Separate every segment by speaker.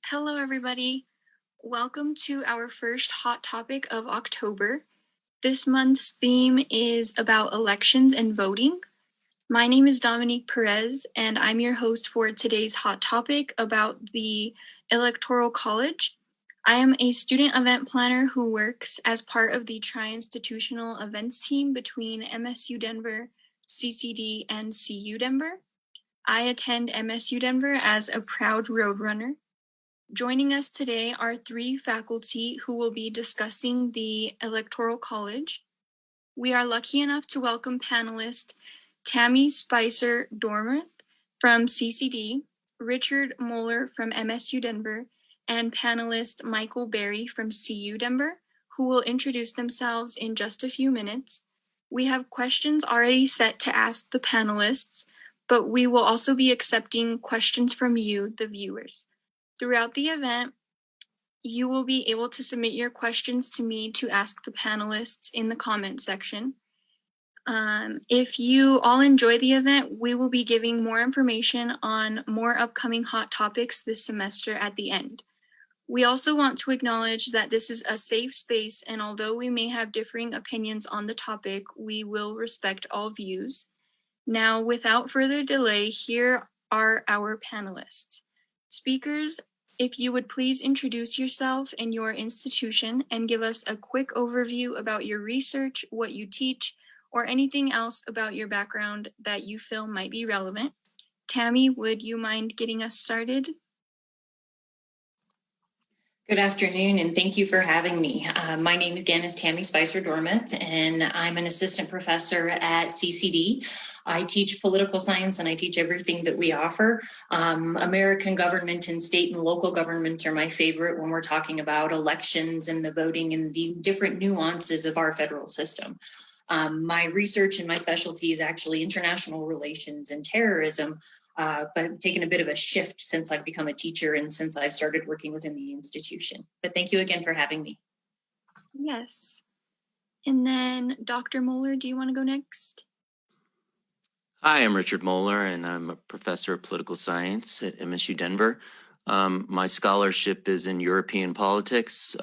Speaker 1: Hello, everybody. Welcome to our first hot topic of October. This month's theme is about elections and voting. My name is Dominque Perez, and I'm your host for today's hot topic about the Electoral College. I am a student event planner who works as part of the tri-institutional events team between MSU Denver, CCD, and CU Denver. I attend MSU Denver as a proud Roadrunner. Joining us today are three faculty who will be discussing the Electoral College. We are lucky enough to welcome panelist Tammi Spicer-Dormuth from CCD, Richard Moeller from MSU Denver, and panelist Michael Berry from CU Denver, who will introduce themselves in just a few minutes. We have questions already set to ask the panelists, but we will also be accepting questions from you, the viewers. Throughout the event, you will be able to submit your questions to me to ask the panelists in the comment section. If you all enjoy the event, we will be giving more information on more upcoming hot topics this semester at the end. We also want to acknowledge that this is a safe space, and although we may have differing opinions on the topic, we will respect all views. Now, without further delay, here are our panelists. Speakers, if you would please introduce yourself and your institution and give us a quick overview about your research, what you teach, or anything else about your background that you feel might be relevant. Tammi, would you mind getting us started?
Speaker 2: Good afternoon, and thank you for having me. My name again is Tammi Spicer-Dormuth, and I'm an assistant professor at CCD. I teach political science, and I teach everything that we offer. American government and state and local government are my favorite when we're talking about elections and the voting and the different nuances of our federal system. My research and my specialty is actually international relations and terrorism, but taken a bit of a shift since I've become a teacher and since I started working within the institution. But thank you again for having me.
Speaker 1: Yes. And then Dr. Mohler, do you want to go next?
Speaker 3: Hi, I'm Richard Moeller, and I'm a professor of political science at MSU Denver. My scholarship is in European politics,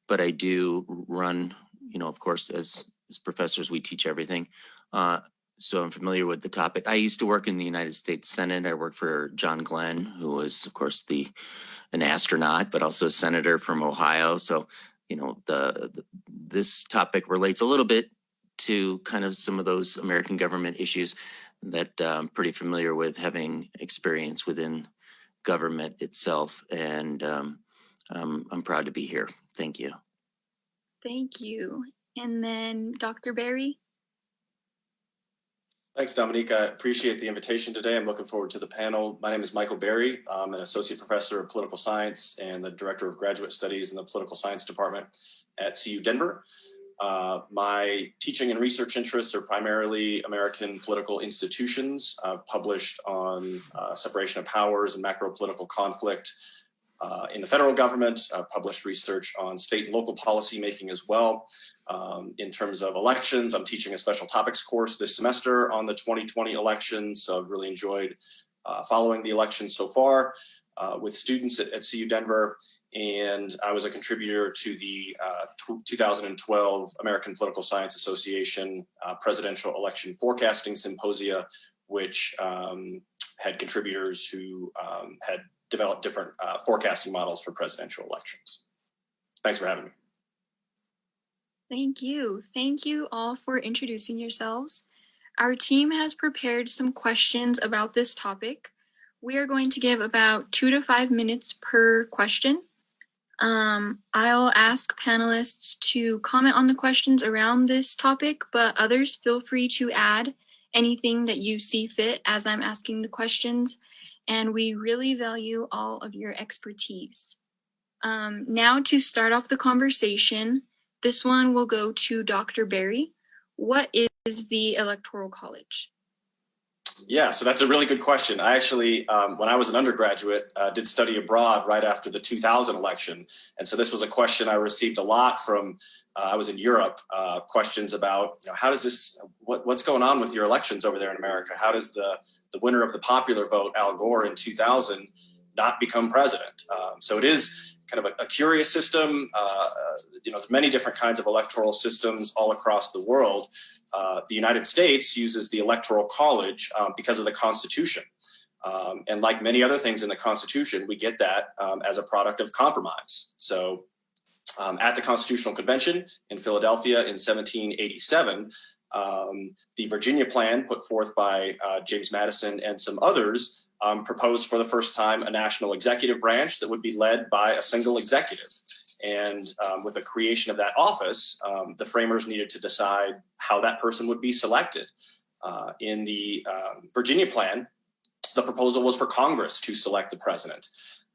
Speaker 3: but I do run, of course, as professors, we teach everything. So I'm familiar with the topic. I used to work in the United States Senate. I worked for John Glenn, who was, of course, an astronaut, but also a senator from Ohio. So, this topic relates a little bit to kind of some of those American government issues that I'm pretty familiar with, having experience within government itself. And I'm proud to be here. Thank you.
Speaker 1: Thank you. And then Dr. Berry?
Speaker 4: Thanks, Dominique. I appreciate the invitation today. I'm looking forward to the panel. My name is Michael Berry. I'm an associate professor of political science and the director of graduate studies in the political science department at CU Denver. My teaching and research interests are primarily American political institutions. I've published on separation of powers and macro political conflict in the federal government. I've published research on state and local policy making as well. In terms of elections, I'm teaching a special topics course this semester on the 2020 elections. So I've really enjoyed following the elections so far with students at CU Denver. And I was a contributor to the 2012 American Political Science Association Presidential Election Forecasting Symposia, which had contributors who had developed different forecasting models for presidential elections. Thanks for having me.
Speaker 1: Thank you. Thank you all for introducing yourselves. Our team has prepared some questions about this topic. We are going to give about 2 to 5 minutes per question. I'll ask panelists to comment on the questions around this topic, but others feel free to add anything that you see fit as I'm asking the questions, and we really value all of your expertise. Now to start off the conversation, this one will go to Dr. Berry. What is the Electoral College?
Speaker 4: Yeah, so that's a really good question. I actually, when I was an undergraduate, did study abroad right after the 2000 election. And so this was a question I received a lot from, I was in Europe, questions about, how does this, what's going on with your elections over there in America? How does the winner of the popular vote, Al Gore in 2000, not become president. So it is kind of a curious system. There's many different kinds of electoral systems all across the world. The United States uses the Electoral College because of the Constitution. And like many other things in the Constitution, we get that as a product of compromise. So at the Constitutional Convention in Philadelphia in 1787, the Virginia Plan put forth by James Madison and some others proposed for the first time a national executive branch that would be led by a single executive. And with the creation of that office, the framers needed to decide how that person would be selected. In the Virginia Plan, the proposal was for Congress to select the president.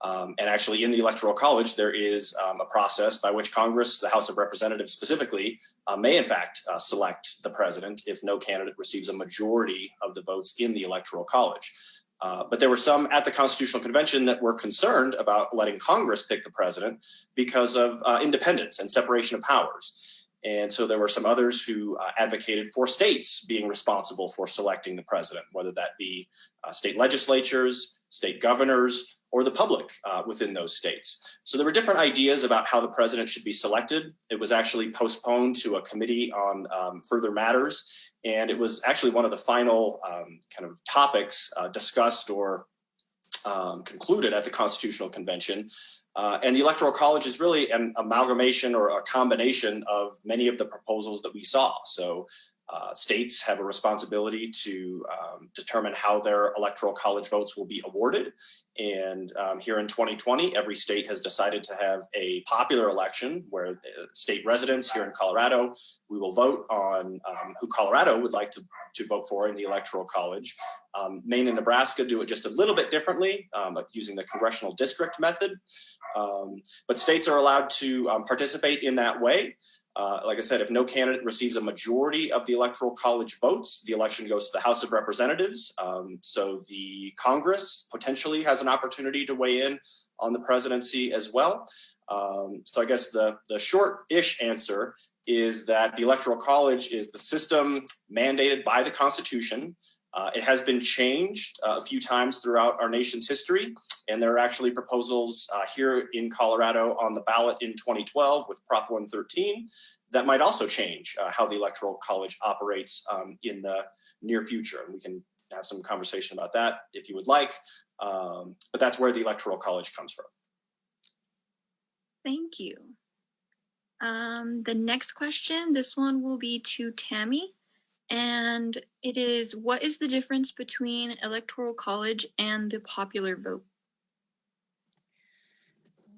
Speaker 4: And actually in the Electoral College, there is a process by which Congress, the House of Representatives specifically, may in fact select the president if no candidate receives a majority of the votes in the Electoral College. But there were some at the Constitutional Convention that were concerned about letting Congress pick the president because of independence and separation of powers. And so there were some others who advocated for states being responsible for selecting the president, whether that be state legislatures, state governors, or the public within those states. So there were different ideas about how the president should be selected. It was actually postponed to a committee on further matters. And it was actually one of the final kind of topics discussed or concluded at the Constitutional Convention. And the Electoral College is really an amalgamation or a combination of many of the proposals that we saw. So states have a responsibility to determine how their Electoral College votes will be awarded. And here in 2020, every state has decided to have a popular election where the state residents here in Colorado, we will vote on who Colorado would like to vote for in the Electoral College. Maine and Nebraska do it just a little bit differently, using the congressional district method. But states are allowed to participate in that way. Like I said, if no candidate receives a majority of the Electoral College votes, the election goes to the House of Representatives. So the Congress potentially has an opportunity to weigh in on the presidency as well. So I guess the short-ish answer is that the Electoral College is the system mandated by the Constitution. It has been changed a few times throughout our nation's history, and there are actually proposals here in Colorado on the ballot in 2012 with Prop 113 that might also change how the Electoral College operates in the near future. And we can have some conversation about that if you would like, but that's where the Electoral College comes from.
Speaker 1: Thank you. The next question, this one will be to Tammi. And it is, what is the difference between Electoral College and the popular vote?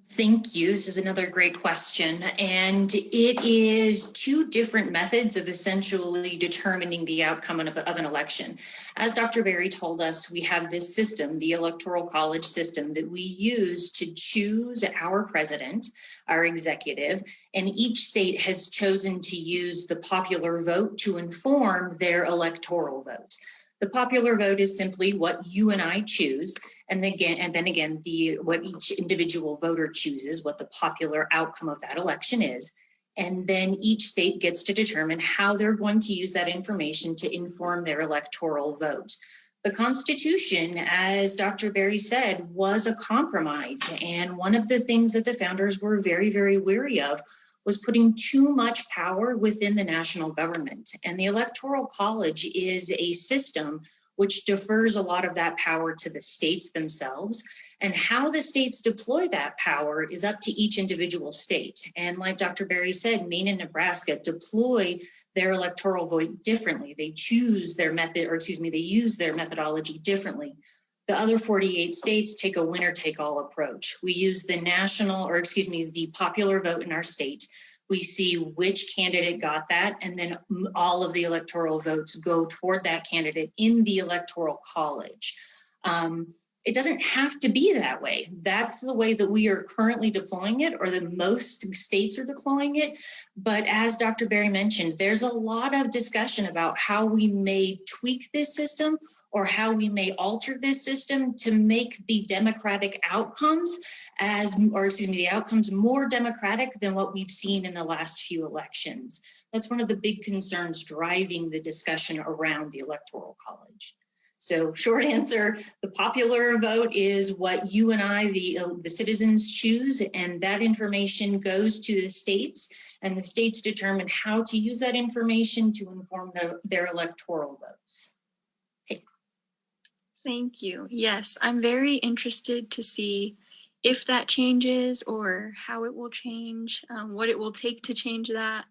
Speaker 2: Thank you. This is another great question. And it is two different methods of essentially determining the outcome of an election. As Dr. Berry told us, we have this system, the Electoral College system, that we use to choose our president, our executive, and each state has chosen to use the popular vote to inform their electoral vote. The popular vote is simply what you and I choose, and then again, what each individual voter chooses, what the popular outcome of that election is. And then each state gets to determine how they're going to use that information to inform their electoral vote. The Constitution, as Dr. Berry said, was a compromise. And one of the things that the founders were very, very wary of was putting too much power within the national government. And the Electoral College is a system which defers a lot of that power to the states themselves. And how the states deploy that power is up to each individual state. And like Dr. Berry said, Maine and Nebraska deploy their electoral vote differently. They choose their method, they use their methodology differently. The other 48 states take a winner-take-all approach. We use the the popular vote in our state. We see which candidate got that, and then all of the electoral votes go toward that candidate in the Electoral College. It doesn't have to be that way. That's the way that we are currently deploying it, or that most states are deploying it. But as Dr. Berry mentioned, there's a lot of discussion about how we may tweak this system or how we may alter this system to make the democratic outcomes the outcomes more democratic than what we've seen in the last few elections. That's one of the big concerns driving the discussion around the Electoral College. So short answer, the popular vote is what you and I, the citizens, choose, and that information goes to the states, and the states determine how to use that information to inform their electoral votes. Okay.
Speaker 1: Thank you. Yes, I'm very interested to see if that changes or how it will change, what it will take to change that.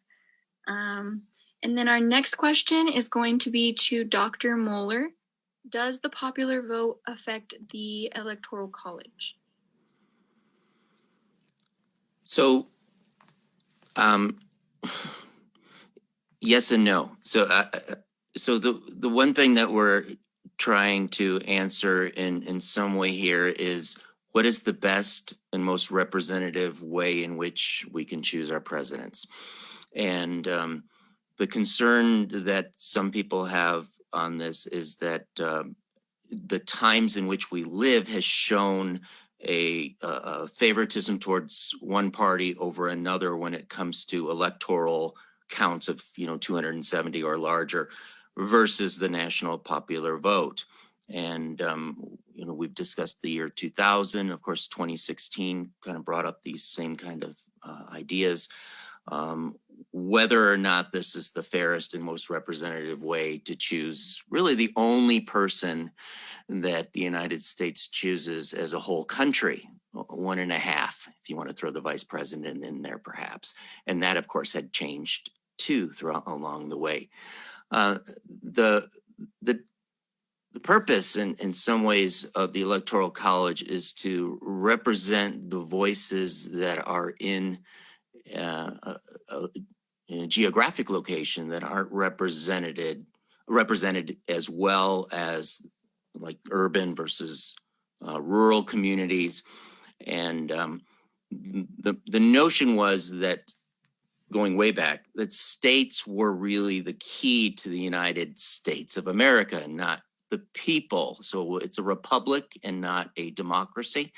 Speaker 1: And then our next question is going to be to Dr. Moeller. Does the popular vote affect the Electoral College?
Speaker 3: So, yes and no. So the one thing that we're trying to answer in some way here is, what is the best and most representative way in which we can choose our presidents? And the concern that some people have on this is that the times in which we live has shown a favoritism towards one party over another when it comes to electoral counts of 270 or larger versus the national popular vote. And we've discussed the year 2000. Of course, 2016 kind of brought up these same kind of ideas. Whether or not this is the fairest and most representative way to choose really the only person that the United States chooses as a whole country, 1.5, if you want to throw the vice president in there, perhaps. And that, of course, had changed too throughout along the way. The purpose, in some ways, of the Electoral College is to represent the voices that are in a geographic location that aren't represented as well as like urban versus rural communities. And the notion was that, going way back, that states were really the key to the United States of America, not the people. So it's a republic and not a democracy.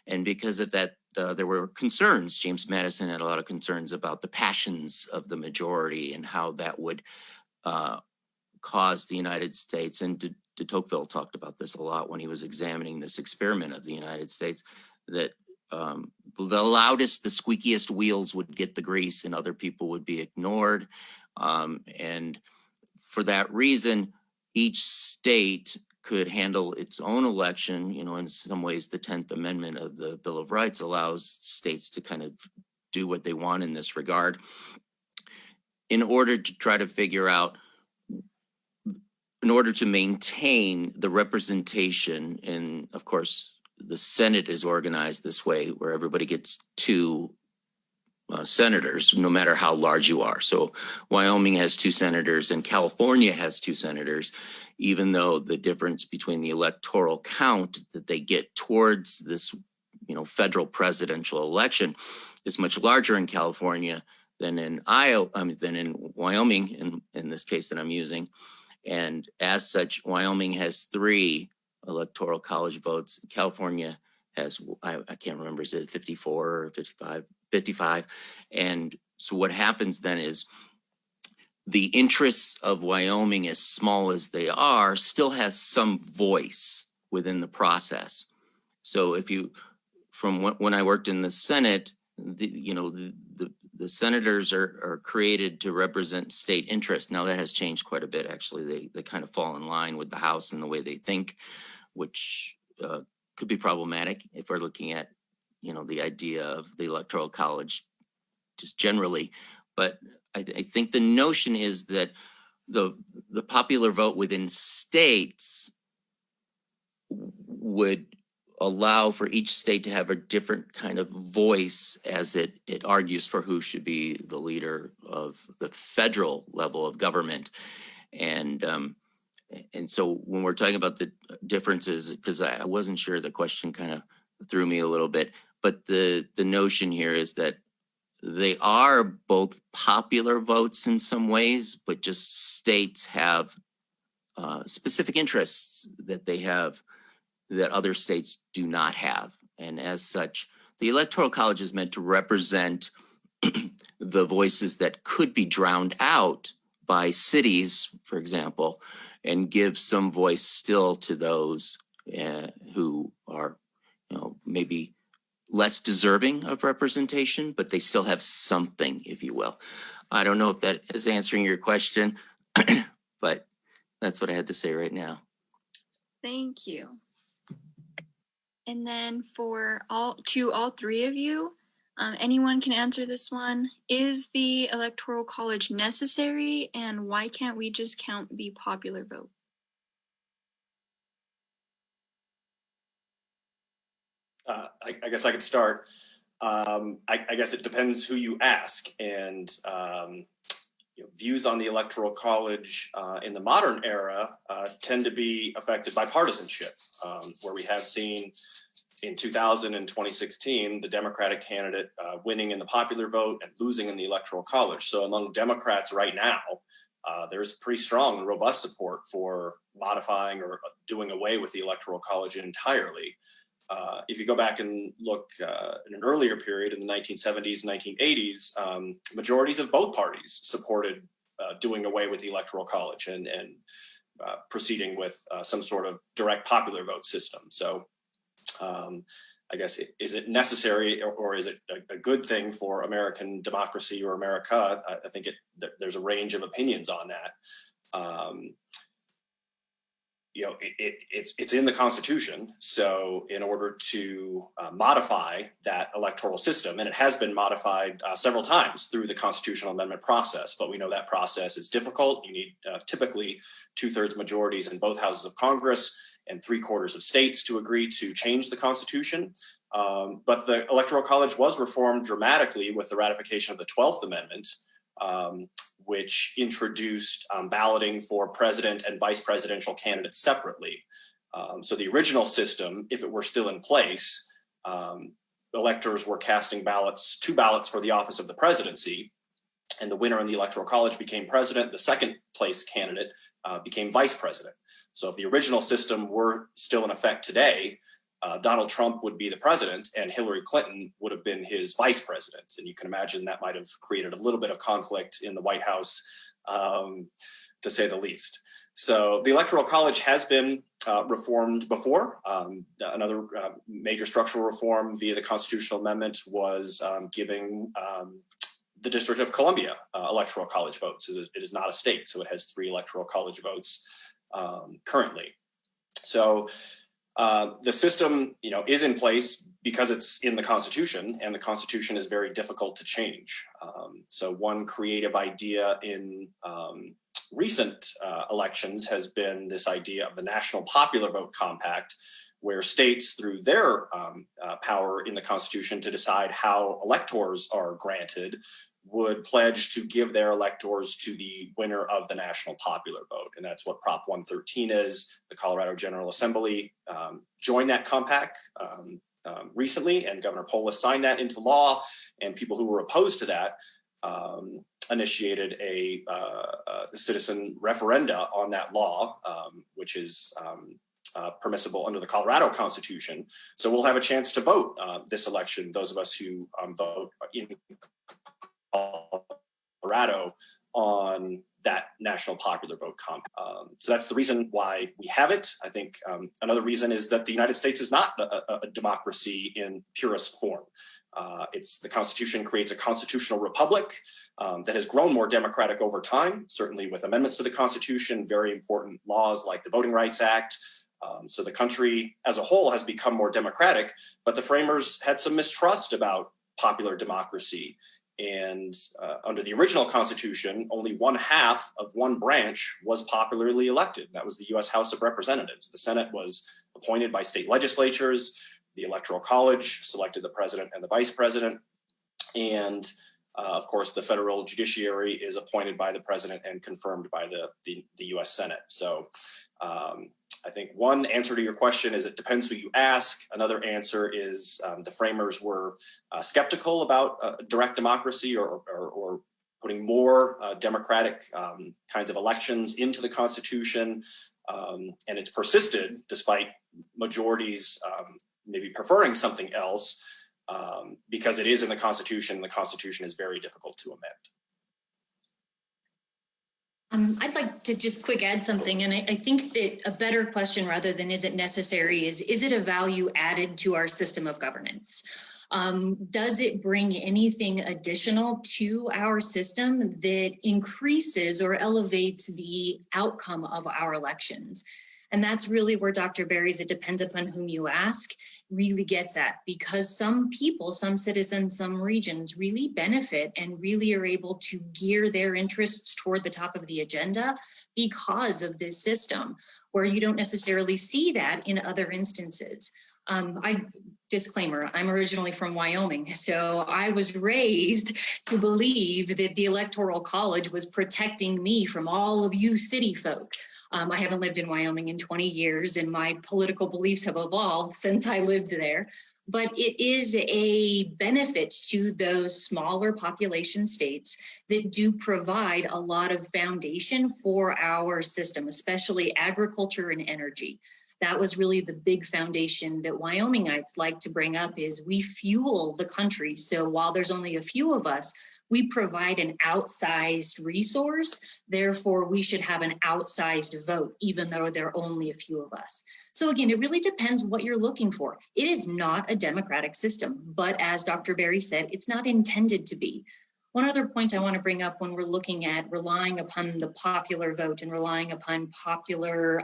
Speaker 3: And because of that, there were concerns. James Madison had a lot of concerns about the passions of the majority and how that would cause the United States. And de Tocqueville talked about this a lot when he was examining this experiment of the United States, that the loudest, the squeakiest wheels would get the grease and other people would be ignored. And for that reason, each state could handle its own election. In some ways, the 10th Amendment of the Bill of Rights allows states to kind of do what they want in this regard, in order to try to figure out, in order to maintain the representation. And of course, the Senate is organized this way, where everybody gets 2 senators, no matter how large you are. So Wyoming has 2 senators and California has 2 senators, even though the difference between the electoral count that they get towards this, federal presidential election is much larger in California than in Wyoming, in this case that I'm using. And as such, Wyoming has 3 electoral college votes. California has, I can't remember, is it 54 or 55? 55. And so what happens then is the interests of Wyoming, as small as they are, still has some voice within the process. So if you, from when I worked in the Senate, the senators are created to represent state interest. Now that has changed quite a bit. Actually, they kind of fall in line with the House and the way they think, which could be problematic if we're looking at the idea of the Electoral College just generally. But I think the notion is that the popular vote within states would allow for each state to have a different kind of voice as it argues for who should be the leader of the federal level of government. And so when we're talking about the differences, because I wasn't sure, the question kind of threw me a little bit, but the notion here is that they are both popular votes in some ways, but just states have specific interests that they have that other states do not have. And as such, the Electoral College is meant to represent the voices that could be drowned out by cities, for example, and give some voice still to those who are, maybe less deserving of representation, but they still have something, if you will. I don't know if that is answering your question, but that's what I had to say right now.
Speaker 1: Thank you. And then for all three of you, anyone can answer this one. Is the Electoral College necessary, and why can't we just count the popular vote?
Speaker 4: I guess I could start. I guess it depends who you ask, and views on the Electoral College in the modern era tend to be affected by partisanship, where we have seen in 2000 and 2016 the Democratic candidate winning in the popular vote and losing in the Electoral College. So among Democrats right now, there's pretty strong and robust support for modifying or doing away with the Electoral College entirely. If you go back and look in an earlier period in the 1970s and 1980s, majorities of both parties supported doing away with the Electoral College and proceeding with some sort of direct popular vote system. So I guess, is it necessary or is it a good thing for American democracy or America? I think there's a range of opinions on that. It's in the Constitution. So in order to modify that electoral system, and it has been modified several times through the constitutional amendment process, but we know that process is difficult. You need typically 2/3 majorities in both houses of Congress and 3/4 of states to agree to change the Constitution. But the Electoral College was reformed dramatically with the ratification of the 12th Amendment, which introduced balloting for president and vice presidential candidates separately. So the original system, if it were still in place, electors were casting two ballots for the office of the presidency, and the winner in the Electoral College became president. The second place candidate became vice president. So if the original system were still in effect today, Donald Trump would be the president and Hillary Clinton would have been his vice president. And you can imagine that might have created a little bit of conflict in the White House, to say the least. So the Electoral College has been reformed before. Another major structural reform via the constitutional amendment was giving the District of Columbia Electoral College votes. It is not a state, so it has 3 Electoral College votes currently. So the system, is in place because it's in the Constitution, and the Constitution is very difficult to change. So one creative idea in recent elections has been this idea of the National Popular Vote Compact, where states, through their power in the Constitution to decide how electors are granted, would pledge to give their electors to the winner of the national popular vote. And that's what Prop 113 is. The Colorado General Assembly joined that compact recently, and Governor Polis signed that into law. And people who were opposed to that initiated a citizen referenda on that law, which is permissible under the Colorado Constitution. So we'll have a chance to vote this election, those of us who vote in Colorado, on that national popular vote compact. So that's the reason why we have it. I think another reason is that the United States is not a democracy in purest form. The Constitution creates a constitutional republic that has grown more democratic over time, certainly with amendments to the Constitution, very important laws like the Voting Rights Act. So the country as a whole has become more democratic, but the framers had some mistrust about popular democracy. And under the original Constitution, only 1/2 of one branch was popularly elected. That was the U.S. House of Representatives. The Senate was appointed by state legislatures. The Electoral College selected the president and the vice president. And of course, the federal judiciary is appointed by the president and confirmed by the U.S. Senate. So I think one answer to your question is it depends who you ask. Another answer is the framers were skeptical about direct democracy or putting more democratic kinds of elections into the Constitution. And it's persisted despite majorities maybe preferring something else because it is in the Constitution. The Constitution is very difficult to amend.
Speaker 2: I'd like to just quick add something, and I think that a better question rather than is it necessary is it a value added to our system of governance? Does it bring anything additional to our system that increases or elevates the outcome of our elections? And that's really where Dr. Berry's "it depends upon whom you ask" really gets at, because some people, some citizens, some regions really benefit and really are able to gear their interests toward the top of the agenda because of this system, where you don't necessarily see that in other instances. Disclaimer, I'm originally from Wyoming, so I was raised to believe that the Electoral College was protecting me from all of you city folk. I haven't lived in Wyoming in 20 years, and my political beliefs have evolved since I lived there. But it is a benefit to those smaller population states that do provide a lot of foundation for our system, especially agriculture and energy. That was really the big foundation that Wyomingites like to bring up, is we fuel the country. So while there's only a few of us, we provide an outsized resource. Therefore, we should have an outsized vote, even though there are only a few of us. So again, it really depends what you're looking for. It is not a democratic system, but as Dr. Berry said, it's not intended to be. One other point I want to bring up when we're looking at relying upon the popular vote and relying upon popular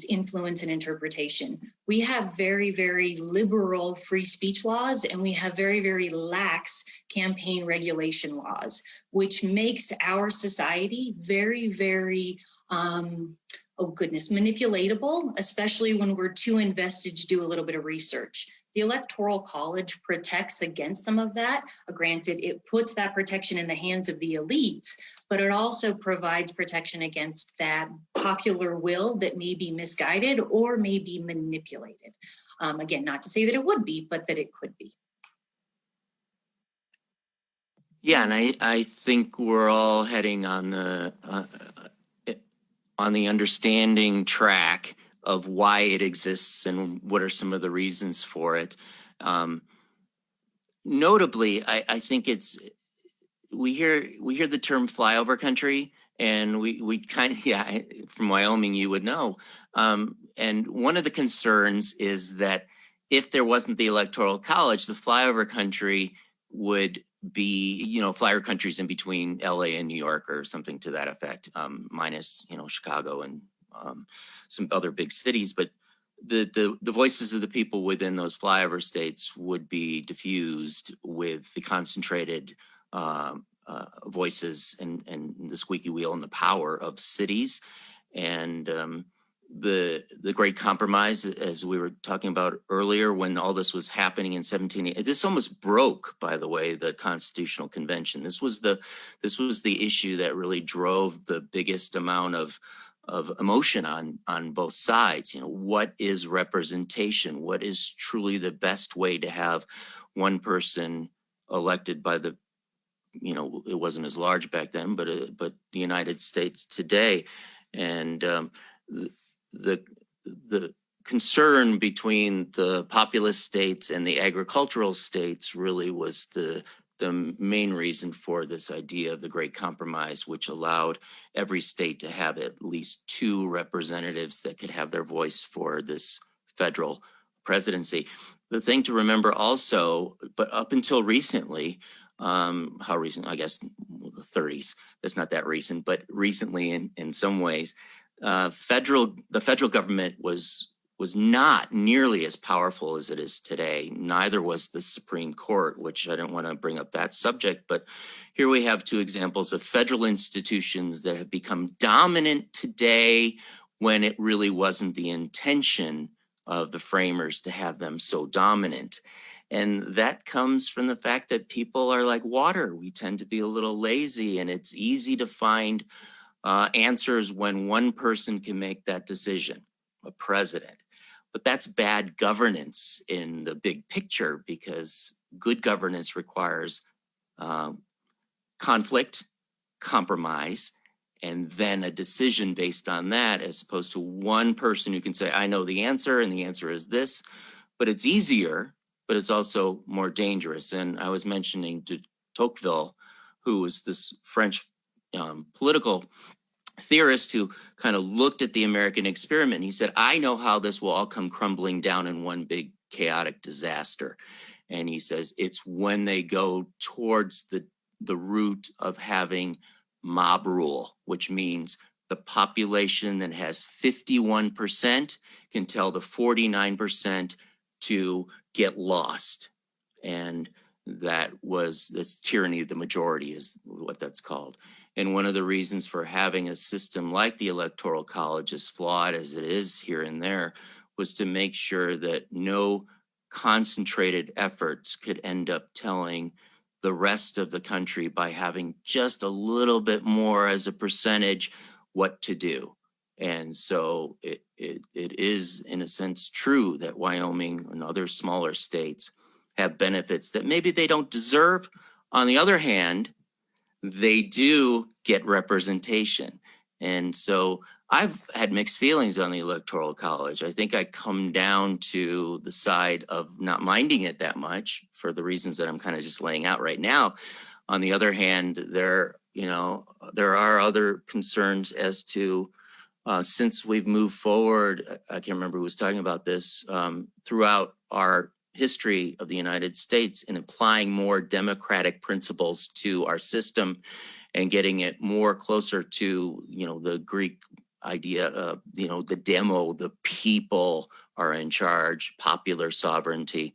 Speaker 2: influence and interpretation. We have very, very liberal free speech laws, and we have very, very lax campaign regulation laws, which makes our society very, very, manipulatable, especially when we're too invested to do a little bit of research. The Electoral College protects against some of that. Granted, it puts that protection in the hands of the elites, but it also provides protection against that popular will that may be misguided or may be manipulated. Again, not to say that it would be, but that it could be.
Speaker 3: Yeah, and I think we're all heading on the understanding track of why it exists and what are some of the reasons for it. Notably, I think we hear the term flyover country, and we kind of, from Wyoming, you would know. And one of the concerns is that if there wasn't the Electoral College, the flyover country would be, flyover countries in between LA and New York or something to that effect, minus, Chicago and some other big cities. But the voices of the people within those flyover states would be diffused with the concentrated voices and the squeaky wheel and the power of cities. And the Great Compromise, as we were talking about earlier, when all this was happening in 1780, this almost broke, by the way, the Constitutional Convention. This was the issue that really drove the biggest amount of emotion on both sides. What is representation? What is truly the best way to have one person elected by the, it wasn't as large back then, but the United States today. And the concern between the populous states and the agricultural states really was the main reason for this idea of the Great Compromise, which allowed every state to have at least 2 representatives that could have their voice for this federal presidency. The thing to remember also, but up until recently, how recent? I guess the 30s. That's not that recent, but recently in some ways, the federal government was not nearly as powerful as it is today. Neither was the Supreme Court, which I don't want to bring up that subject, but here we have 2 examples of federal institutions that have become dominant today when it really wasn't the intention of the framers to have them so dominant. And that comes from the fact that people are like water. We tend to be a little lazy, and it's easy to find answers when one person can make that decision, a president. But that's bad governance in the big picture, because good governance requires conflict, compromise, and then a decision based on that, as opposed to one person who can say, I know the answer, and the answer is this. But it's easier, but it's also more dangerous. And I was mentioning de Tocqueville, who was this French political theorist who kind of looked at the American experiment. And he said, I know how this will all come crumbling down in one big chaotic disaster. And he says it's when they go towards the route of having mob rule, which means the population that has 51% can tell the 49% to get lost. And that's tyranny of the majority is what that's called. And one of the reasons for having a system like the Electoral College, as flawed as it is here and there, was to make sure that no concentrated efforts could end up telling the rest of the country by having just a little bit more as a percentage what to do. And so it is, in a sense, true that Wyoming and other smaller states have benefits that maybe they don't deserve. On the other hand, they do get representation. And so I've had mixed feelings on the Electoral College. I think I come down to the side of not minding it that much for the reasons that I'm kind of just laying out right now. On the other hand, there are other concerns as to since we've moved forward, I can't remember who was talking about this, throughout our history of the United States in applying more democratic principles to our system and getting it more closer to, the Greek idea of, the demo, the people are in charge, popular sovereignty.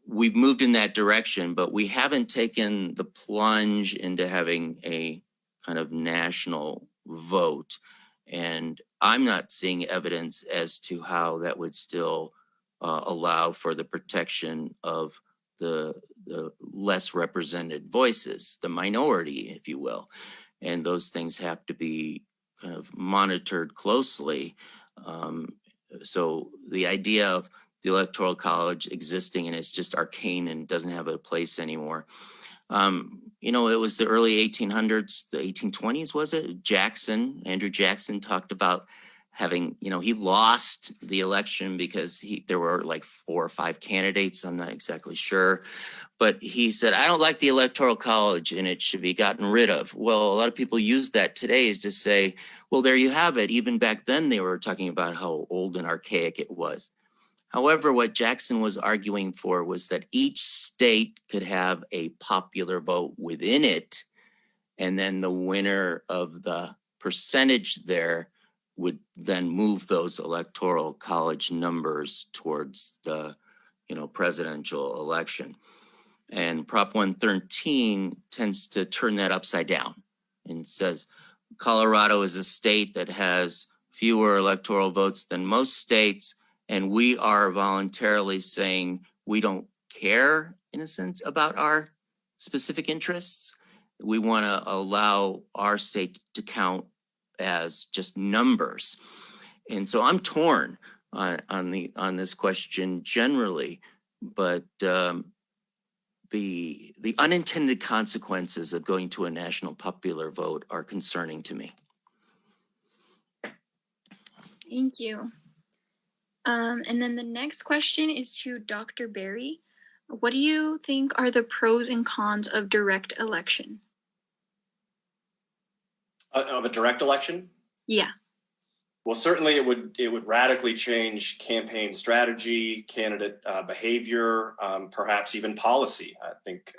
Speaker 3: We've moved in that direction, but we haven't taken the plunge into having a kind of national vote. And I'm not seeing evidence as to how that would still allow for the protection of the less represented voices, the minority, if you will. And those things have to be kind of monitored closely. So the idea of the Electoral College existing and it's just arcane and doesn't have a place anymore. It was the early 1800s, the 1820s, was it? Andrew Jackson talked about having, he lost the election because there were like 4 or 5 candidates. I'm not exactly sure. But he said, I don't like the Electoral College and it should be gotten rid of. Well, a lot of people use that today is to say, well, there you have it. Even back then, they were talking about how old and archaic it was. However, what Jackson was arguing for was that each state could have a popular vote within it, and then the winner of the percentage there would then move those Electoral College numbers towards the, presidential election. And Prop 113 tends to turn that upside down and says Colorado is a state that has fewer electoral votes than most states. And we are voluntarily saying we don't care, in a sense, about our specific interests. We want to allow our state to count as just numbers. And so I'm torn on this question generally, but the unintended consequences of going to a national popular vote are concerning to me.
Speaker 1: Thank you. And then the next question is to Dr. Berry. What do you think are the pros and cons of direct election?
Speaker 4: Of a direct election?
Speaker 1: Yeah.
Speaker 4: Well, certainly it would radically change campaign strategy, candidate behavior, perhaps even policy. I think,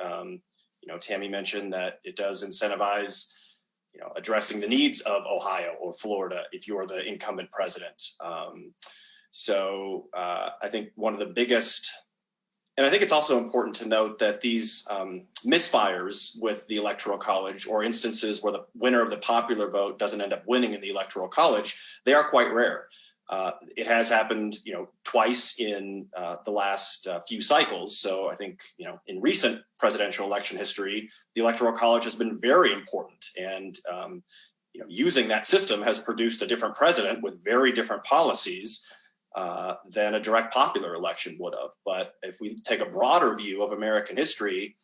Speaker 4: Tammi mentioned that it does incentivize, addressing the needs of Ohio or Florida if you're the incumbent president. So I think one of the biggest, and I think it's also important to note that these misfires with the Electoral College, or instances where the winner of the popular vote doesn't end up winning in the Electoral College, they are quite rare. It has happened, twice in the last few cycles. So I think, in recent presidential election history, the Electoral College has been very important. And, using that system has produced a different president with very different policies than a direct popular election would have. But if we take a broader view of American history,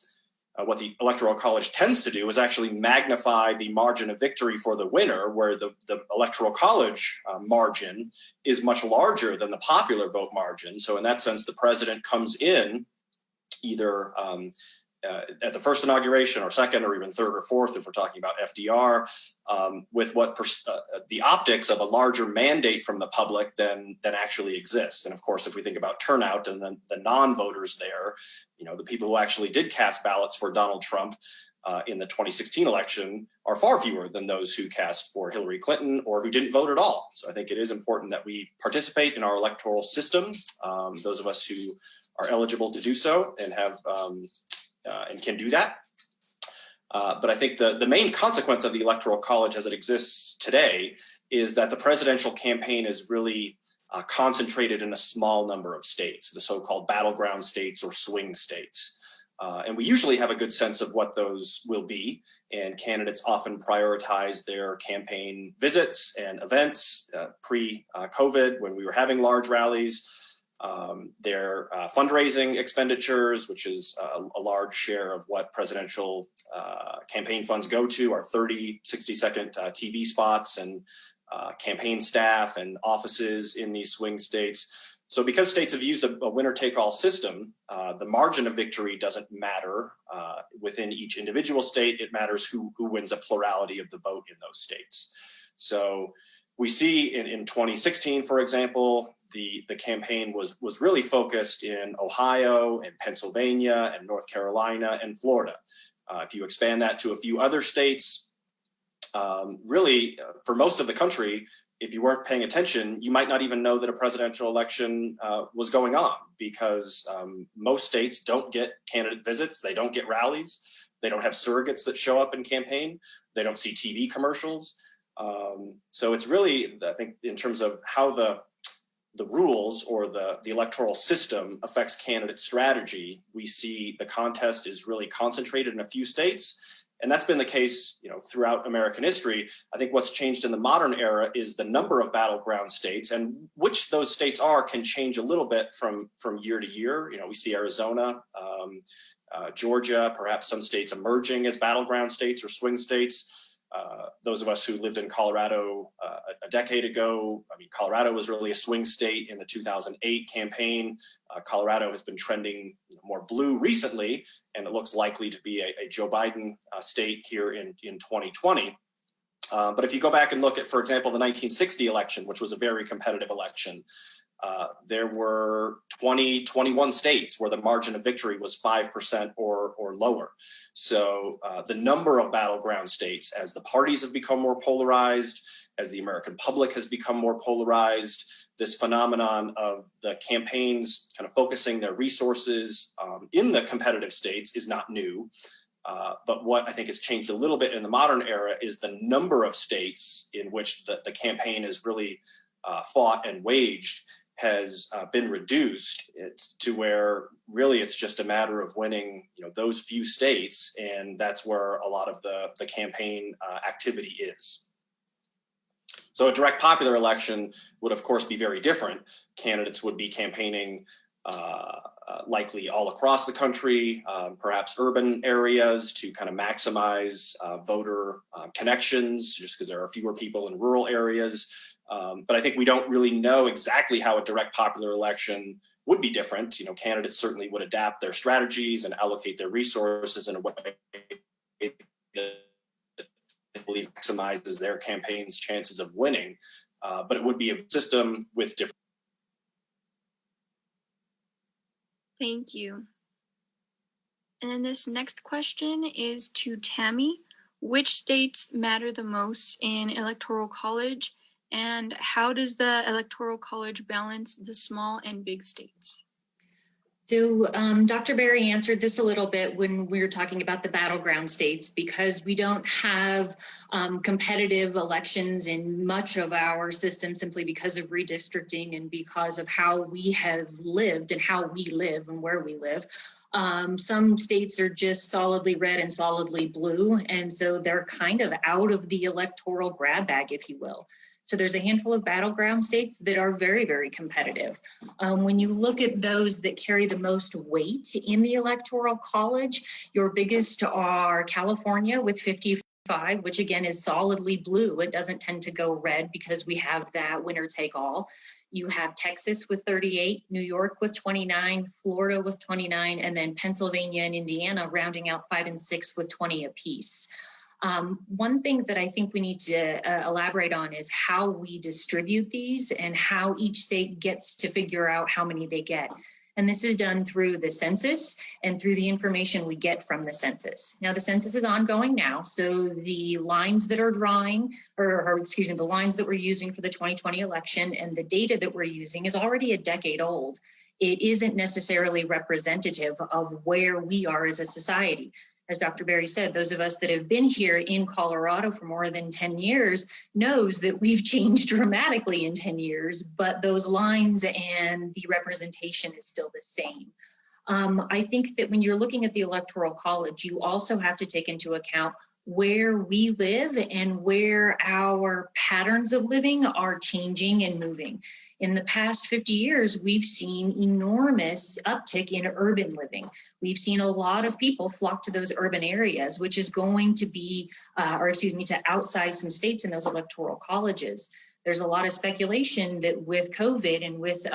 Speaker 4: what the Electoral College tends to do is actually magnify the margin of victory for the winner, where the Electoral College margin is much larger than the popular vote margin. So in that sense, the president comes in either at the first inauguration or second or even third or fourth, if we're talking about FDR, with what the optics of a larger mandate from the public than actually exists. And of course, if we think about turnout and the non-voters there, the people who actually did cast ballots for Donald Trump in the 2016 election are far fewer than those who cast for Hillary Clinton or who didn't vote at all. So I think it is important that we participate in our electoral system, those of us who are eligible to do so and have and can do that. But I think the main consequence of the Electoral College as it exists today is that the presidential campaign is really concentrated in a small number of states, the so-called battleground states or swing states. And we usually have a good sense of what those will be, and candidates often prioritize their campaign visits and events pre-COVID when we were having large rallies. Their fundraising expenditures, which is a large share of what presidential campaign funds go to, are 30, 60-second TV spots and campaign staff and offices in these swing states. So because states have used a winner-take-all system, the margin of victory doesn't matter within each individual state. It matters who wins a plurality of the vote in those states. So we see in 2016, for example, the campaign was really focused in Ohio and Pennsylvania and North Carolina and Florida. If you expand that to a few other states, really for most of the country, if you weren't paying attention, you might not even know that a presidential election was going on, because most states don't get candidate visits, they don't get rallies, they don't have surrogates that show up in campaign, they don't see TV commercials. So it's really, I think, in terms of how the rules or the electoral system affects candidate strategy, we see the contest is really concentrated in a few states. And that's been the case, throughout American history. I think what's changed in the modern era is the number of battleground states, and which those states are can change a little bit from year to year. We see Arizona, Georgia, perhaps some states emerging as battleground states or swing states. Those of us who lived in Colorado a decade ago, Colorado was really a swing state in the 2008 campaign. Colorado has been trending more blue recently, and it looks likely to be a Joe Biden state here in 2020. But if you go back and look at, for example, the 1960 election, which was a very competitive election, there were 21 states where the margin of victory was 5% or lower. So the number of battleground states, as the parties have become more polarized, as the American public has become more polarized, this phenomenon of the campaigns kind of focusing their resources in the competitive states is not new. But what I think has changed a little bit in the modern era is the number of states in which the campaign is really fought and waged has been reduced to where really it's just a matter of winning, those few states, and that's where a lot of the campaign activity is. So a direct popular election would, of course, be very different. Candidates would be campaigning likely all across the country, perhaps urban areas, to kind of maximize voter connections, just because there are fewer people in rural areas. But I think we don't really know exactly how a direct popular election would be different. Candidates certainly would adapt their strategies and allocate their resources in a way that they believe maximizes their campaign's chances of winning. But it would be a system with different.
Speaker 1: Thank you. And then this next question is to Tammi. Which states matter the most in Electoral College? And how does the Electoral College balance the small and big states?
Speaker 2: So Dr. Berry answered this a little bit when we were talking about the battleground states, because we don't have competitive elections in much of our system simply because of redistricting and because of how we have lived and how we live and where we live. Some states are just solidly red and solidly blue, and so they're kind of out of the electoral grab bag, if you will. So there's a handful of battleground states that are very, very competitive. When you look at those that carry the most weight in the Electoral College, your biggest are California with 54 5, which again is solidly blue. It doesn't tend to go red because we have that winner take all. You have Texas with 38, New York with 29, Florida with 29, and then Pennsylvania and Indiana rounding out 5 and 6 with 20 apiece. One thing that I think we need to elaborate on is how we distribute these and how each state gets to figure out how many they get. And this is done through the census and through the information we get from the census. Now, the census is ongoing now. So the lines that are drawing, or excuse me, the lines that we're using for the 2020 election and the data that we're using is already a decade old. It isn't necessarily representative of where we are as a society. As Dr. Berry said, those of us that have been here in Colorado for more than 10 years knows that we've changed dramatically in 10 years, but those lines and the representation is still the same. I think that when you're looking at the Electoral College, you also have to take into account where we live and where our patterns of living are changing and moving. In the past 50 years, we've seen enormous uptick in urban living. We've seen a lot of people flock to those urban areas, which is going to be, to outsize some states in those electoral colleges. There's a lot of speculation that with COVID and with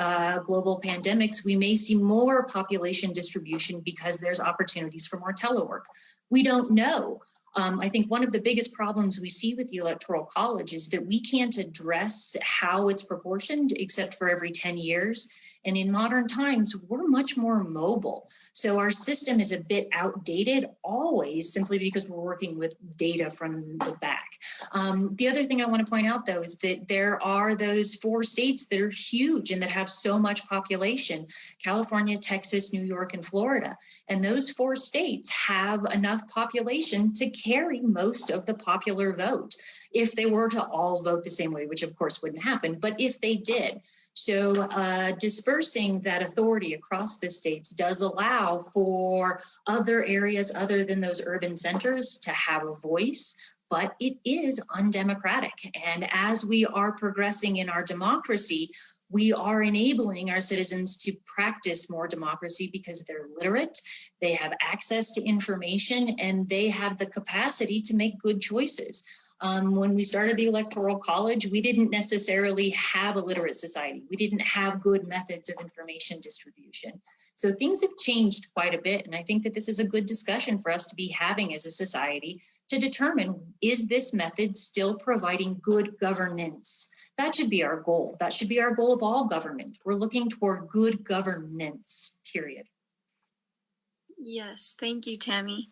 Speaker 2: global pandemics, we may see more population distribution because there's opportunities for more telework. We don't know. I think one of the biggest problems we see with the Electoral College is that we can't address how it's proportioned except for every 10 years. And in modern times, we're much more mobile. So our system is a bit outdated always, simply because we're working with data from the back. The other thing I want to point out, though, is that there are those 4 states that are huge and that have so much population: California, Texas, New York, and Florida. And those 4 states have enough population to carry most of the popular vote if they were to all vote the same way, which of course wouldn't happen, but if they did. So dispersing that authority across the states does allow for other areas other than those urban centers to have a voice, but it is undemocratic. And as we are progressing in our democracy, we are enabling our citizens to practice more democracy because they're literate, they have access to information, and they have the capacity to make good choices. When we started the Electoral College, we didn't necessarily have a literate society. We didn't have good methods of information distribution. So things have changed quite a bit. And I think that this is a good discussion for us to be having as a society to determine, is this method still providing good governance? That should be our goal. That should be our goal of all government. We're looking toward good governance, period.
Speaker 1: Yes, thank you, Tammi.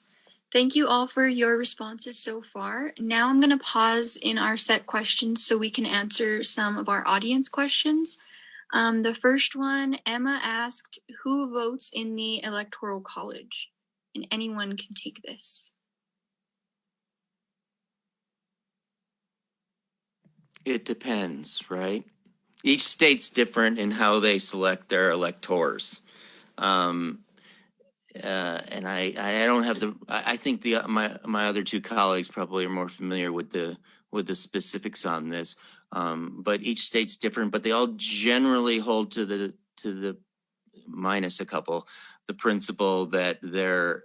Speaker 1: Thank you all for your responses so far. Now I'm going to pause in our set questions so we can answer some of our audience questions. The first one, Emma asked, who votes in the Electoral College? And anyone can take this.
Speaker 3: It depends, right? Each state's different in how they select their electors. And I don't have I think my other 2 colleagues probably are more familiar with the specifics on this. But each state's different, but they all generally hold to the minus a couple, the principle that the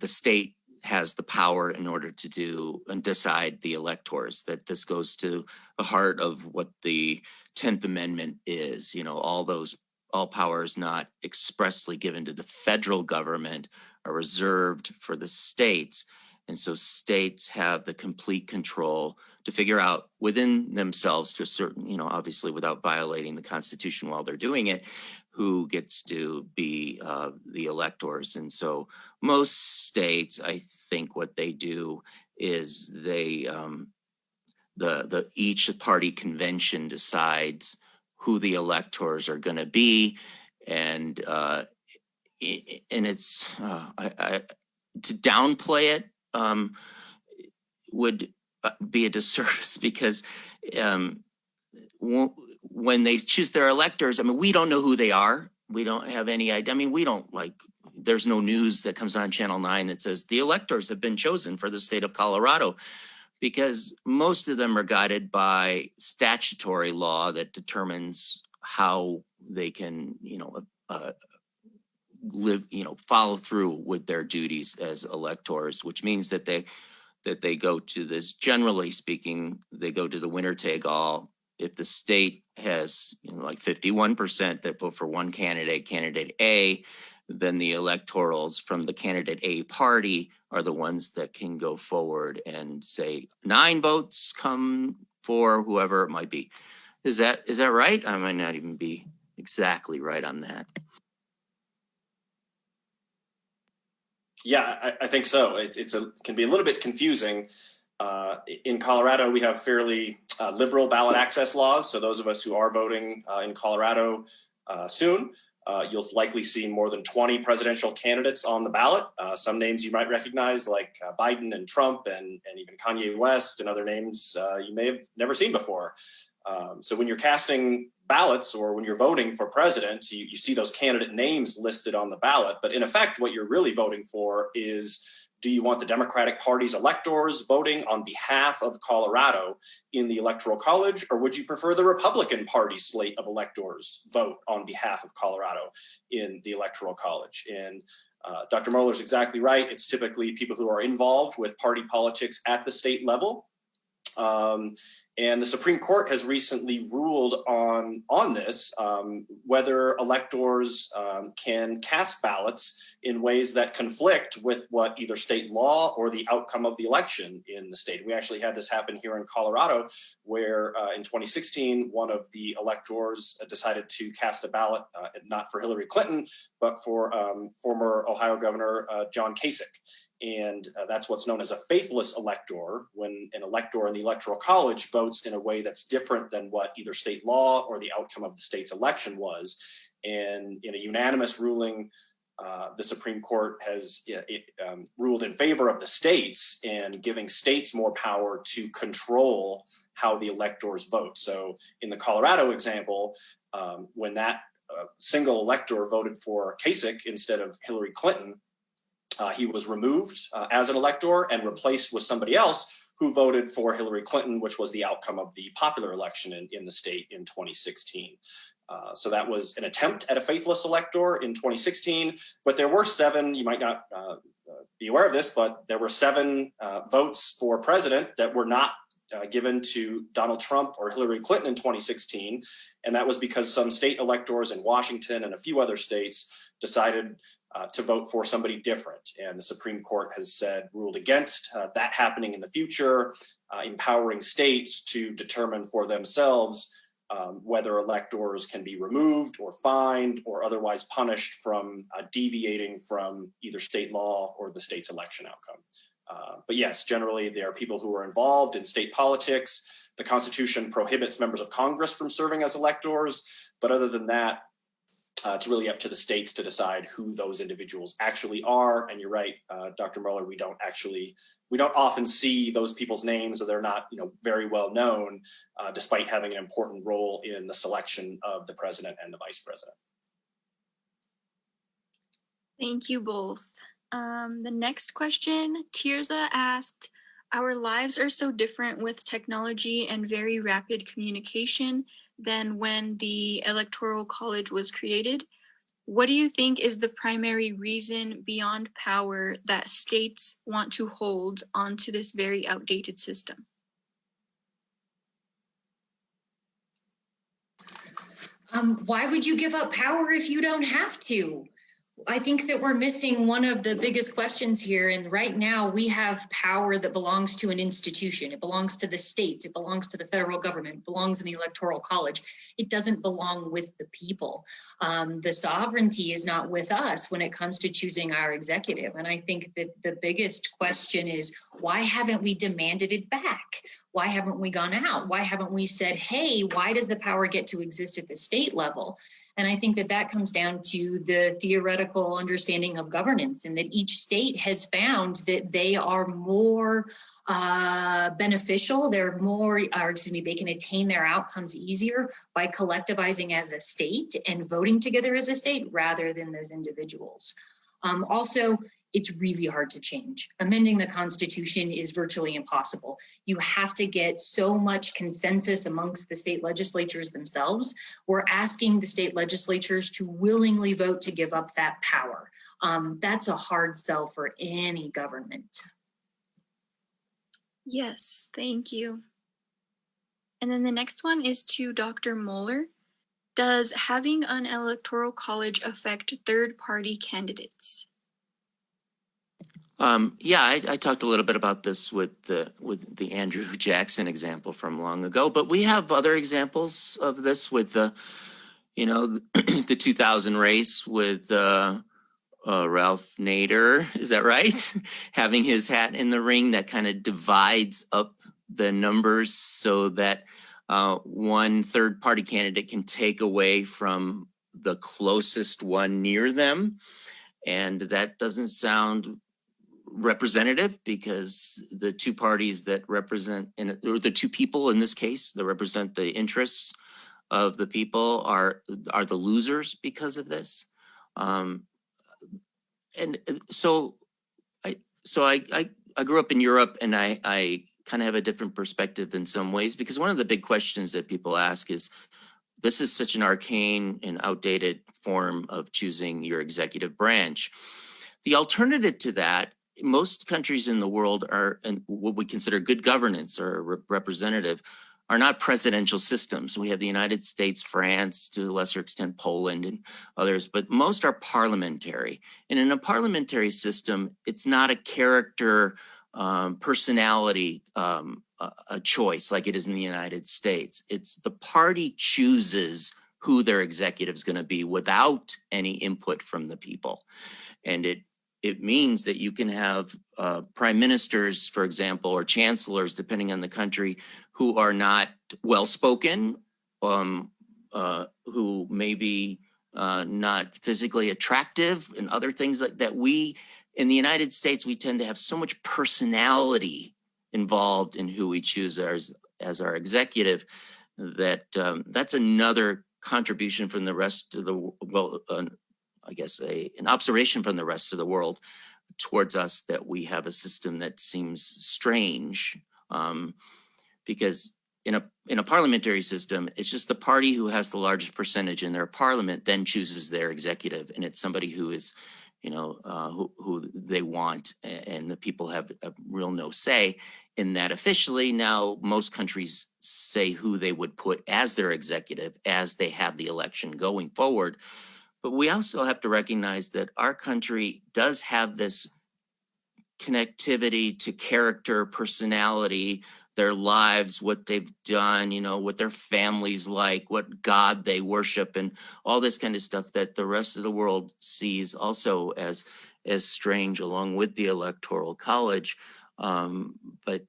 Speaker 3: state has the power in order to do and decide the electors, that this goes to the heart of what the 10th Amendment is. You know, all powers not expressly given to the federal government are reserved for the states. And so states have the complete control to figure out within themselves, to a certain, obviously without violating the Constitution while they're doing it, who gets to be the electors. And so most states, I think what they do is they, each party convention decides who the electors are going to be, and it's to downplay it would be a disservice, because when they choose their electors, I mean, we don't know who they are. We don't have any idea. I mean, we don't there's no news that comes on Channel 9 that says the electors have been chosen for the state of Colorado, because most of them are guided by statutory law that determines how they can, live, follow through with their duties as electors, which means that that they go to this, generally speaking, they go to the winner take all. If the state has like 51% that vote for one candidate, candidate A, then the electorals from the candidate A party are the ones that can go forward and say 9 votes come for whoever it might be. Is that right? I might not even be exactly right on that.
Speaker 4: Yeah, I think so. It can be a little bit confusing. In Colorado, we have fairly liberal ballot access laws. So those of us who are voting in Colorado soon, you'll likely see more than 20 presidential candidates on the ballot. Some names you might recognize, like Biden and Trump and even Kanye West, and other names you may have never seen before. So when you're casting ballots or when you're voting for president, you see those candidate names listed on the ballot. But in effect, what you're really voting for is, do you want the Democratic Party's electors voting on behalf of Colorado in the Electoral College, or would you prefer the Republican Party slate of electors vote on behalf of Colorado in the Electoral College? And Dr. Moeller is exactly right. It's typically people who are involved with party politics at the state level. And the Supreme Court has recently ruled on this, whether electors can cast ballots in ways that conflict with what either state law or the outcome of the election in the state. We actually had this happen here in Colorado, where in 2016, one of the electors decided to cast a ballot, not for Hillary Clinton, but for former Ohio Governor John Kasich. And that's what's known as a faithless elector, when an elector in the Electoral College votes in a way that's different than what either state law or the outcome of the state's election was. And in a unanimous ruling, the Supreme Court has ruled in favor of the states and giving states more power to control how the electors vote. So in the Colorado example, when that single elector voted for Kasich instead of Hillary Clinton, he was removed as an elector and replaced with somebody else who voted for Hillary Clinton, which was the outcome of the popular election in the state in 2016. So that was an attempt at a faithless elector in 2016, but there were 7, you might not be aware of this, but there were 7 votes for president that were not given to Donald Trump or Hillary Clinton in 2016. And that was because some state electors in Washington and a few other states decided to vote for somebody different. And the Supreme Court has ruled against that happening in the future, empowering states to determine for themselves whether electors can be removed or fined or otherwise punished from deviating from either state law or the state's election outcome. But yes, generally there are people who are involved in state politics. The Constitution prohibits members of Congress from serving as electors, but other than that, it's really up to the states to decide who those individuals actually are. And you're right, Dr. Moeller, we don't often see those people's names, or they're not, very well known, despite having an important role in the selection of the president and the vice president.
Speaker 1: Thank you both. The next question, Tirza asked, our lives are so different with technology and very rapid communication than when the Electoral College was created. What do you think is the primary reason beyond power that states want to hold onto this very outdated system?
Speaker 2: Why would you give up power if you don't have to? I think that we're missing one of the biggest questions here. And right now we have power that belongs to an institution. It belongs to the state. It belongs to the federal government. It belongs in the Electoral College. It doesn't belong with the people. The sovereignty is not with us when it comes to choosing our executive. And I think that the biggest question is, why haven't we demanded it back? Why haven't we gone out? Why haven't we said, hey, why does the power get to exist at the state level? And I think that that comes down to the theoretical understanding of governance, and that each state has found that they are more beneficial. They can attain their outcomes easier by collectivizing as a state and voting together as a state rather than those individuals. Also, it's really hard to change. Amending the Constitution is virtually impossible. You have to get so much consensus amongst the state legislatures themselves. We're asking the state legislatures to willingly vote to give up that power. That's a hard sell for any government.
Speaker 1: Yes, thank you. And then the next one is to Dr. Moeller. Does having an electoral college affect third-party candidates?
Speaker 3: Yeah, I talked a little bit about this with the Andrew Jackson example from long ago, but we have other examples of this with the, the 2000 race with Ralph Nader. Is that right? Having his hat in the ring that kind of divides up the numbers so that one third-party candidate can take away from the closest one near them, and that doesn't sound representative because the two parties that represent, or the two people in this case that represent the interests of the people are the losers because of this. And so I grew up in Europe, and I kind of have a different perspective in some ways, because one of the big questions that people ask is, this is such an arcane and outdated form of choosing your executive branch. The alternative to that, most countries in the world are, and what we consider good governance or representative, are not presidential systems. We have the United States, France, to a lesser extent Poland and others, but most are parliamentary. And in a parliamentary system, it's not a character, personality, a choice like it is in the United States. It's the party chooses who their executive is going to be without any input from the people. And it means that you can have prime ministers, for example, or chancellors, depending on the country, who are not well-spoken, who may be not physically attractive, and other things like that. We, in the United States, we tend to have so much personality involved in who we choose as our executive that that's another contribution from the rest of the world. I guess an observation from the rest of the world towards us, that we have a system that seems strange, because in a parliamentary system, it's just the party who has the largest percentage in their parliament then chooses their executive, and it's somebody who is, who they want, and the people have a real no say in that officially. Now, most countries say who they would put as their executive as they have the election going forward. But we also have to recognize that our country does have this connectivity to character, personality, their lives, what they've done, what their families like, what God they worship, and all this kind of stuff that the rest of the world sees also as strange, along with the Electoral College. But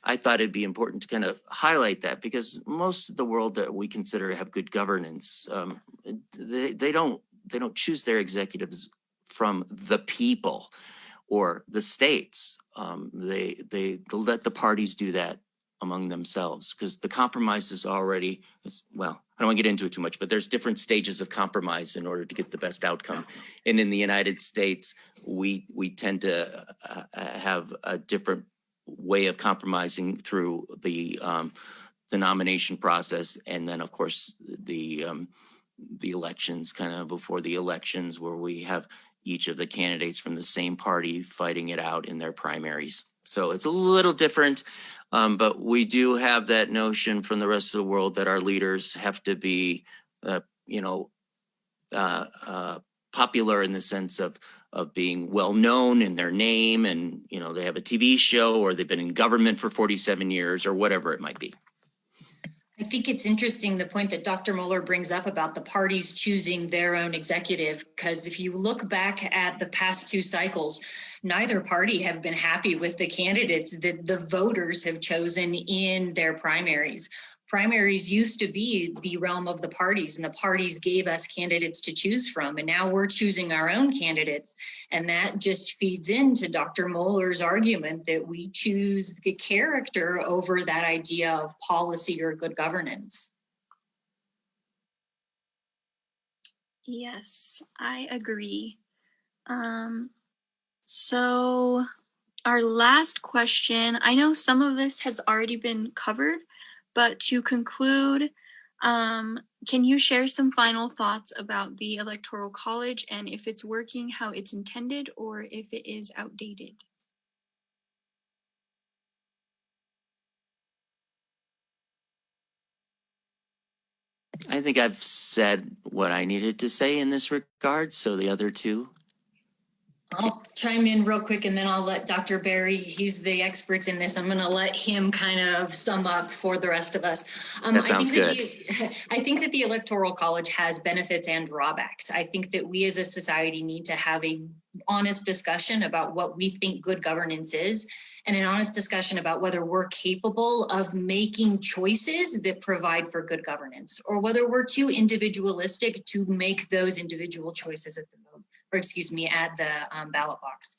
Speaker 3: I thought it'd be important to kind of highlight that, because most of the world that we consider have good governance, they don't choose their executives from the people or the states. They let the parties do that among themselves, because the compromise is already, well, I don't want to get into it too much, but there's different stages of compromise in order to get the best outcome. And in the United States, we tend to have a different way of compromising through the nomination process, and then of course the elections, kind of before the elections, where we have each of the candidates from the same party fighting it out in their primaries. So it's a little different, but we do have that notion from the rest of the world that our leaders have to be, popular in the sense of being well known in their name, and they have a TV show, or they've been in government for 47 years, or whatever it might be.
Speaker 2: I think it's interesting, the point that Dr. Moeller brings up about the parties choosing their own executive, because if you look back at the past two cycles, neither party have been happy with the candidates that the voters have chosen in their primaries. Primaries used to be the realm of the parties, and the parties gave us candidates to choose from. And now we're choosing our own candidates. And that just feeds into Dr. Moeller's argument that we choose the character over that idea of policy or good governance.
Speaker 1: Yes, I agree. So our last question, I know some of this has already been covered, but to conclude, can you share some final thoughts about the Electoral College, and if it's working how it's intended, or if it is outdated?
Speaker 3: I think I've said what I needed to say in this regard. So the other two.
Speaker 2: I'll chime in real quick and then I'll let Dr. Barry, he's the expert in this. I'm going to let him kind of sum up for the rest of us.
Speaker 3: That sounds good.
Speaker 2: I think that the Electoral College has benefits and drawbacks. I think that we as a society need to have a honest discussion about what we think good governance is, and an honest discussion about whether we're capable of making choices that provide for good governance, or whether we're too individualistic to make those individual choices at the vote, or excuse me, at the ballot box.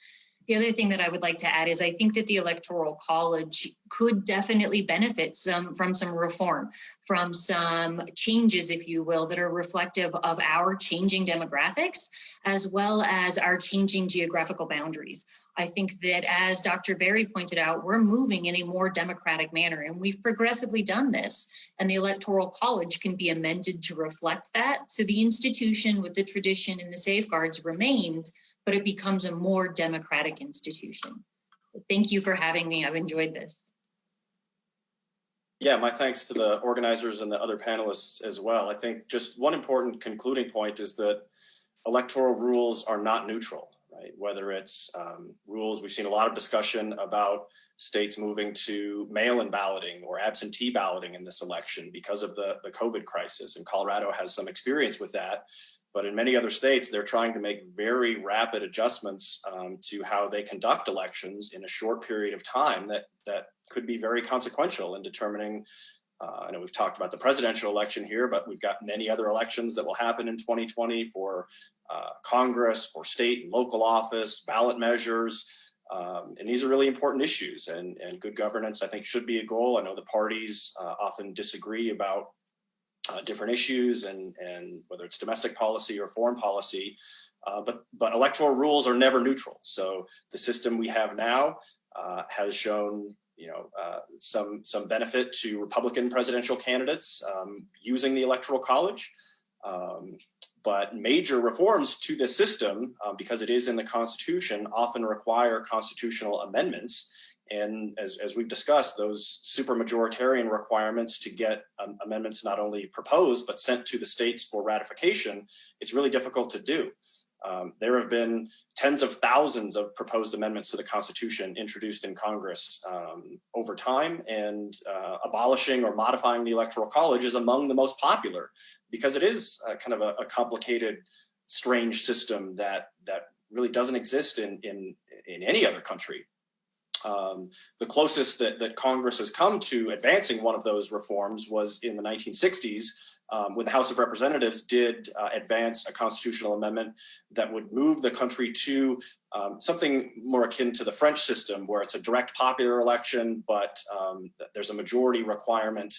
Speaker 2: The other thing that I would like to add is I think that the Electoral College could definitely benefit from some reform, from some changes, if you will, that are reflective of our changing demographics, as well as our changing geographical boundaries. I think that, as Dr. Barry pointed out, we're moving in a more democratic manner, and we've progressively done this. And the Electoral College can be amended to reflect that. So the institution with the tradition and the safeguards remains, but it becomes a more democratic institution. So thank you for having me. I've enjoyed this.
Speaker 4: Yeah, my thanks to the organizers and the other panelists as well. I think just one important concluding point is that electoral rules are not neutral, right? Whether it's rules, we've seen a lot of discussion about states moving to mail-in balloting or absentee balloting in this election because of the COVID crisis, and Colorado has some experience with that. But in many other states, they're trying to make very rapid adjustments to how they conduct elections in a short period of time that could be very consequential in determining, I know we've talked about the presidential election here, but we've got many other elections that will happen in 2020 for Congress, for state and local office, ballot measures. And these are really important issues, and good governance, I think, should be a goal. I know the parties often disagree about different issues and whether it's domestic policy or foreign policy, but electoral rules are never neutral. So the system we have now has shown some benefit to Republican presidential candidates using the Electoral College. But major reforms to this system, because it is in the Constitution, often require constitutional amendments. And as we've discussed, those supermajoritarian requirements to get amendments not only proposed, but sent to the states for ratification, it's really difficult to do. There have been tens of thousands of proposed amendments to the Constitution introduced in Congress over time, and abolishing or modifying the Electoral College is among the most popular, because it is kind of a complicated, strange system that really doesn't exist in any other country. The closest that Congress has come to advancing one of those reforms was in the 1960s, when the House of Representatives did advance a constitutional amendment that would move the country to something more akin to the French system, where it's a direct popular election, but there's a majority requirement.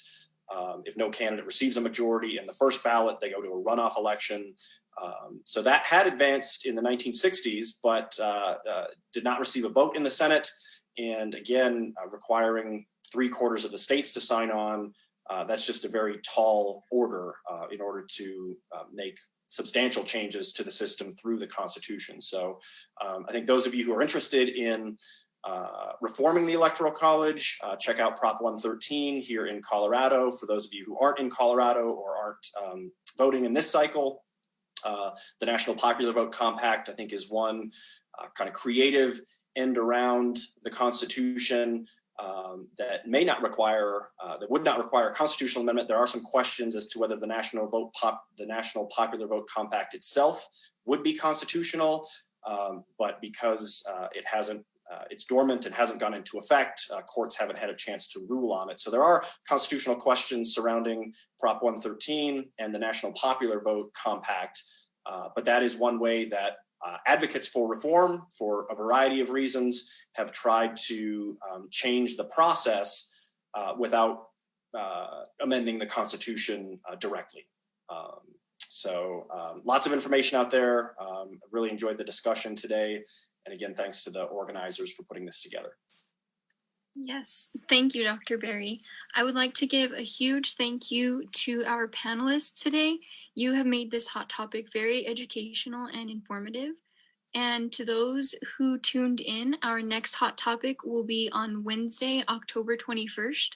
Speaker 4: If no candidate receives a majority in the first ballot, they go to a runoff election. So that had advanced in the 1960s, but did not receive a vote in the Senate. And again, requiring 3/4 of the states to sign on, that's just a very tall order in order to make substantial changes to the system through the Constitution. So I think those of you who are interested in reforming the Electoral College, check out Prop 113 here in Colorado. For those of you who aren't in Colorado or aren't voting in this cycle, the National Popular Vote Compact, I think, is one kind of creative end around the Constitution that may not require, that would not require a constitutional amendment. There are some questions as to whether the National Popular Vote Compact itself would be constitutional, but because it hasn't, it's dormant and hasn't gone into effect, courts haven't had a chance to rule on it. So there are constitutional questions surrounding Prop 113 and the National Popular Vote Compact, but that is one way that advocates for reform, for a variety of reasons, have tried to change the process without amending the Constitution directly. So lots of information out there. Really enjoyed the discussion today. And again, thanks to the organizers for putting this together.
Speaker 1: Yes, thank you, Dr. Barry. I would like to give a huge thank you to our panelists today. You have made this hot topic very educational and informative. And to those who tuned in, our next hot topic will be on Wednesday, October 21st,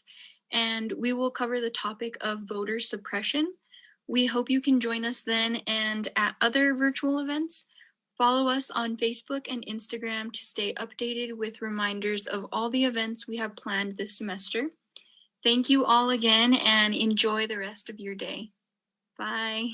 Speaker 1: and we will cover the topic of voter suppression. We hope you can join us then and at other virtual events. Follow us on Facebook and Instagram to stay updated with reminders of all the events we have planned this semester. Thank you all again and enjoy the rest of your day. Bye.